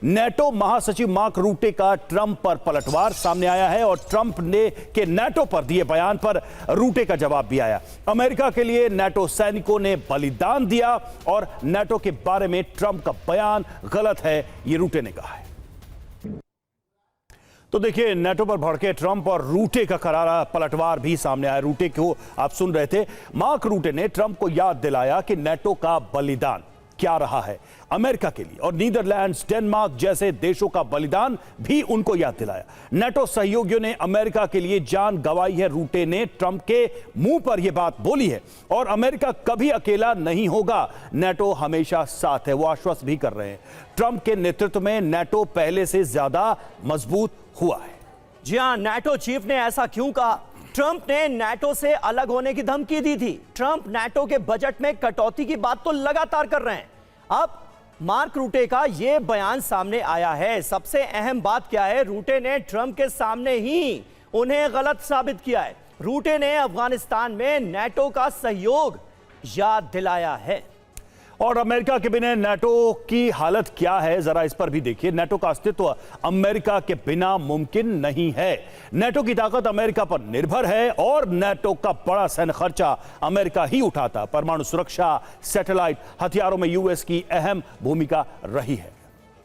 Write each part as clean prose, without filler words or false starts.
NATO महासचिव mark रूटे का Trump पर पलटवार सामने आया है और ट्रंप ने के नेटो पर दिए बयान पर रूटे का जवाब भी आया। अमेरिका के लिए नेटो सैनिकों ने बलिदान दिया और नेटो के बारे में ट्रंप का बयान गलत है, यह रूटे ने कहा है। तो देखिए, नेटो पर भड़के ट्रंप और रूटे का करारा पलटवार भी सामने आया। रूटे को आप सुन रहे थे। मार्क रूटे ने ट्रंप को याद दिलाया कि नेटो का बलिदान क्या रहा है अमेरिका के लिए, और नीदरलैंड्स, डेनमार्क जैसे देशों का बलिदान भी उनको याद दिलाया। नेटो सहयोगियों ने अमेरिका के लिए जान गंवाई है। रूटे ने ट्रंप के मुंह पर यह बात बोली है और अमेरिका कभी अकेला नहीं होगा, नेटो हमेशा साथ है, वो आश्वस्त भी कर रहे हैं। ट्रंप के नेतृत्व में नेटो पहले से ज्यादा मजबूत हुआ है। जी हां, नेटो चीफ ने ऐसा क्यों कहा? ट्रंप ने नेटो से अलग होने की धमकी दी थी। ट्रंप नेटो के बजट में कटौती की बात तो लगातार कर रहे हैं। अब मार्क रूटे का यह बयान सामने आया है। सबसे अहम बात क्या है? रूटे ने ट्रंप के सामने ही उन्हें गलत साबित किया है। रूटे ने अफगानिस्तान में नेटो का सहयोग याद दिलाया है। और अमेरिका के बिना नेटो की हालत क्या है, जरा इस पर भी देखिए। नेटो का अस्तित्व अमेरिका के बिना मुमकिन नहीं है। नेटो की ताकत अमेरिका पर निर्भर है और नेटो का बड़ा सैन्य खर्चा अमेरिका ही उठाता। परमाणु सुरक्षा, सैटेलाइट हथियारों में यूएस की अहम भूमिका रही है।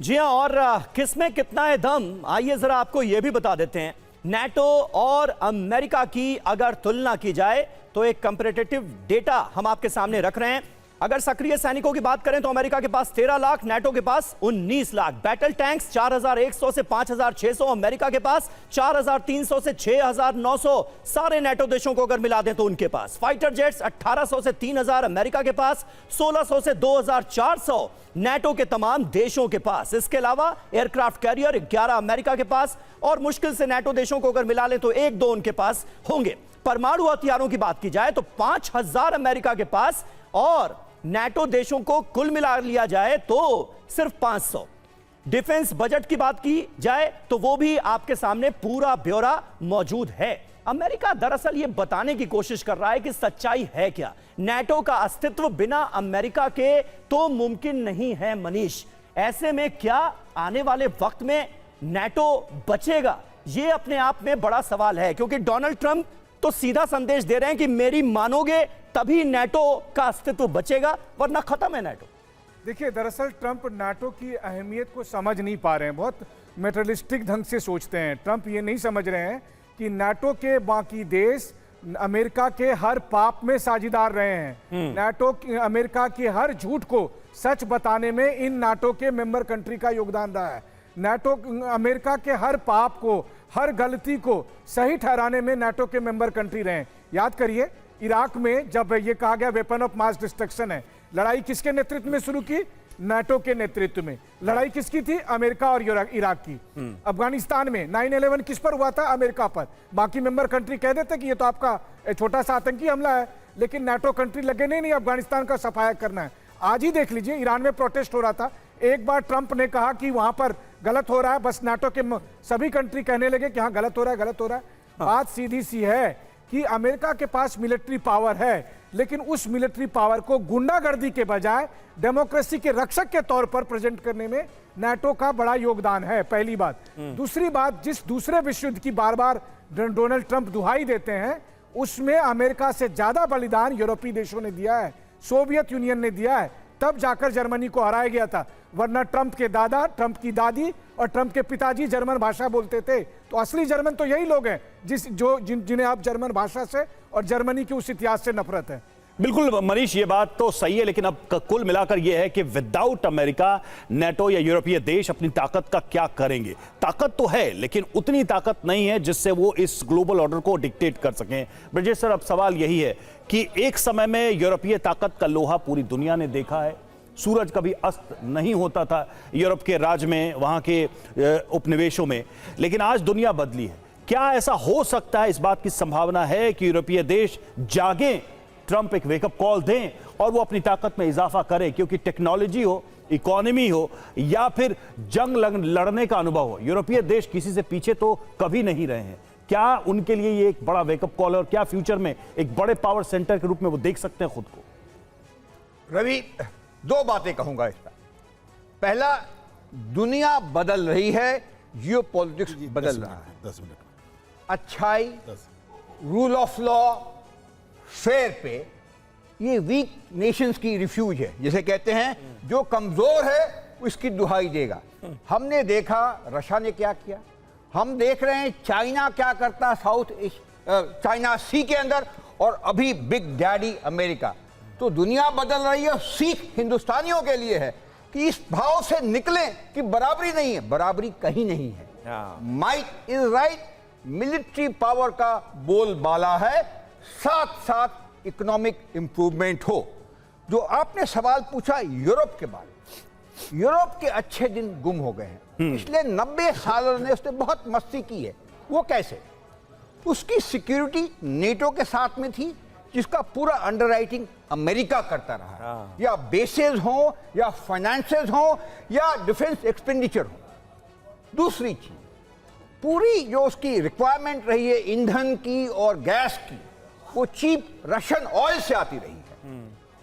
जी हां, और किसमें कितना है दम, आइए जरा आपको यह भी बता देते हैं। नेटो और अमेरिका की अगर तुलना की जाए तो एक कंपैरेटिव डेटा हम आपके सामने रख रहे हैं। अगर सक्रिय सैनिकों की बात करें तो अमेरिका के पास 13 लाख, नेटो के पास 19 लाख। बैटल टैंक्स 4100 से 5600, अमेरिका के पास 4300 से 6900। सारे नेटो देशों को अगर मिला दें तो उनके पास फाइटर जेट्स 1800 से 3000, अमेरिका के पास 1600 से 2400, नेटो के तमाम देशों के पास। इसके अलावा एयरक्राफ्ट कैरियर 11 अमेरिका के पास, और मुश्किल से नेटो देशों को अगर मिला लें तो 1-2 उनके पास होंगे। परमाणु हथियारों की बात की जाए तो 5000 अमेरिका के पास, और नेटो देशों को कुल मिला लिया जाए तो सिर्फ 500। डिफेंस बजट की बात की जाए तो वो भी आपके सामने पूरा ब्यौरा मौजूद है। अमेरिका दरअसल ये बताने की कोशिश कर रहा है कि सच्चाई है क्या। नेटो का अस्तित्व बिना अमेरिका के तो मुमकिन नहीं है मनीष। ऐसे में क्या आने वाले वक्त में नेटो बचेगा? ये अपने आप में बड़ा सवाल है, क्योंकि डोनाल्ड ट्रंप तो सीधा संदेश दे रहे हैं कि मेरी मानोगे तभी नेटो का अस्तित्व बचेगा, वरना खत्म है नेटो। देखिए, दरअसल ट्रंप नाटो की अहमियत को समझ नहीं पा रहे हैं, बहुत मेटरलिस्टिक ढंग से सोचते हैं। ट्रंप ये नहीं समझ रहे हैं कि नाटो के बाकी देश अमेरिका के हर पाप में साझेदार रहे हैं। नाटो अमेरिका की हर झूठ को सच बताने में इन नाटो के मेंबर कंट्री का योगदान रहा है। नाटो अमेरिका के हर पाप को, हर गलती को सही ठहराने में नाटो के मेंबर कंट्री रहे। याद करिए, इराक में जब ये कहा गया वेपन ऑफ मास डिस्ट्रक्शन है, लड़ाई किसके नेतृत्व में शुरू की? नाटो के नेतृत्व में। लड़ाई किसकी थी? अमेरिका और इराक की। अफगानिस्तान में 9/11 किस पर हुआ था? अमेरिका पर। बाकी मेंबर कंट्री कह देते कि ये तो आपका छोटा सा आतंकी हमला है, लेकिन नाटो कंट्री लगे नहीं अफगानिस्तान का सफाया करना है। आज ही देख लीजिए, ईरान में प्रोटेस्ट हो रहा था। एक बार ट्रंप ने कहा कि वहां पर गलत हो रहा है, बस नाटो के सभी कंट्री कहने लगे कि हाँ गलत हो रहा है, गलत हो रहा है। बात सीधी सी है कि अमेरिका के पास मिलिट्री पावर है, लेकिन उस मिलिट्री पावर को गुंडागर्दी के बजाय डेमोक्रेसी के रक्षक के तौर पर प्रेजेंट करने में नाटो का बड़ा योगदान है, पहली बात। दूसरी बात, जिस दूसरे विश्व युद्ध की बार बार डोनाल्ड ट्रंप दुहाई देते हैं, उसमें अमेरिका से ज्यादा बलिदान यूरोपीय देशों ने दिया है, सोवियत यूनियन ने दिया है, तब जाकर जर्मनी को हराया गया था। वरना ट्रंप के दादा, ट्रंप की दादी और ट्रंप के पिताजी जर्मन भाषा बोलते थे। तो असली जर्मन तो यही लोग हैं जिन्हें आप जर्मन भाषा से और जर्मनी के उस इतिहास से नफरत है। बिल्कुल मनीष, ये बात तो सही है, लेकिन अब कुल मिलाकर यह है कि विदाउट अमेरिका नेटो या यूरोपीय देश अपनी ताकत का क्या करेंगे? ताकत तो है, लेकिन उतनी ताकत नहीं है जिससे वो इस ग्लोबल ऑर्डर को डिक्टेट कर सकें। ब्रजेश सर, अब सवाल यही है कि एक समय में यूरोपीय ताकत का लोहा पूरी दुनिया ने देखा है। सूरज कभी अस्त नहीं होता था यूरोप के राज में, वहां के उपनिवेशों में, लेकिन आज दुनिया बदली है। क्या ऐसा हो सकता है, इस बात की संभावना है कि यूरोपीय देश जागें, ट्रंप एक वेकअप कॉल दें और वो अपनी ताकत में इजाफा करें? क्योंकि टेक्नोलॉजी हो, इकोनॉमी हो या फिर जंग लड़ने का अनुभव हो, यूरोपीय देश किसी से पीछे तो कभी नहीं रहे हैं। क्या उनके लिए ये एक बड़ा वेकअप कॉल है और क्या फ्यूचर में एक बड़े पावर सेंटर के रूप में वो देख सकते हैं खुद को? रवि, दो बातें कहूंगा इस पर। पहला, दुनिया बदल रही है, जियोपॉलिटिक्स बदल रहा है। 10 मिनट अच्छाई, रूल ऑफ लॉ, फेयर पे, ये वीक नेशंस की रिफ्यूज है। जिसे कहते हैं जो कमजोर है उसकी दुहाई देगा। हमने देखा रशिया ने क्या किया, हम देख रहे हैं चाइना क्या करता चाइना सी के अंदर, और अभी बिग डैडी अमेरिका। तो दुनिया बदल रही है। सीख हिंदुस्तानियों के लिए है कि इस भाव से निकलें कि बराबरी नहीं है, बराबरी कहीं नहीं है। Might is right, military power का बोलबाला है, साथ साथ इकोनॉमिक इंप्रूवमेंट हो। जो आपने सवाल पूछा यूरोप के बारे में, यूरोप के अच्छे दिन गुम हो गए हैं। पिछले 90 सालों ने उसने बहुत मस्ती की है। वो कैसे? उसकी सिक्योरिटी नेटो के साथ में थी, जिसका पूरा अंडरराइटिंग अमेरिका करता रहा, या बेसेस हो, या फाइनेंसेस हो, या डिफेंस एक्सपेंडिचर हो। दूसरी चीज, पूरी जो उसकी रिक्वायरमेंट रही है ईंधन की और गैस की, वो चीप रशियन ऑयल से आती रही है।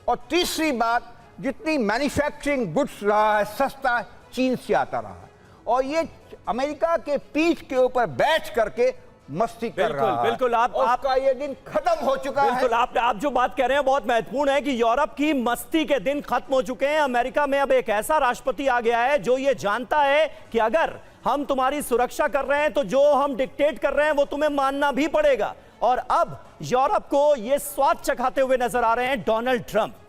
और तीसरी बात, जितनी मैन्युफैक्चरिंग गुड्स रहा है सस्ता चीन से आता रहा है। और ये अमेरिका के पीठ के ऊपर बैठ करके मस्ती कर रहा है। बिल्कुल आपका ये दिन खत्म हो चुका है। बिल्कुल आप जो बात कह रहे हैं बहुत महत्वपूर्ण है कि यूरोप की मस्ती के दिन खत्म हो चुके हैं। अमेरिका में अब एक ऐसा राष्ट्रपति आ गया है जो ये जानता है कि अगर हम तुम्हारी सुरक्षा कर रहे हैं तो जो हम डिक्टेट कर रहे हैं वो तुम्हें मानना भी पड़ेगा। और अब यूरोप को ये स्वाद चखाते हुए नजर आ रहे हैं डोनाल्ड ट्रंप।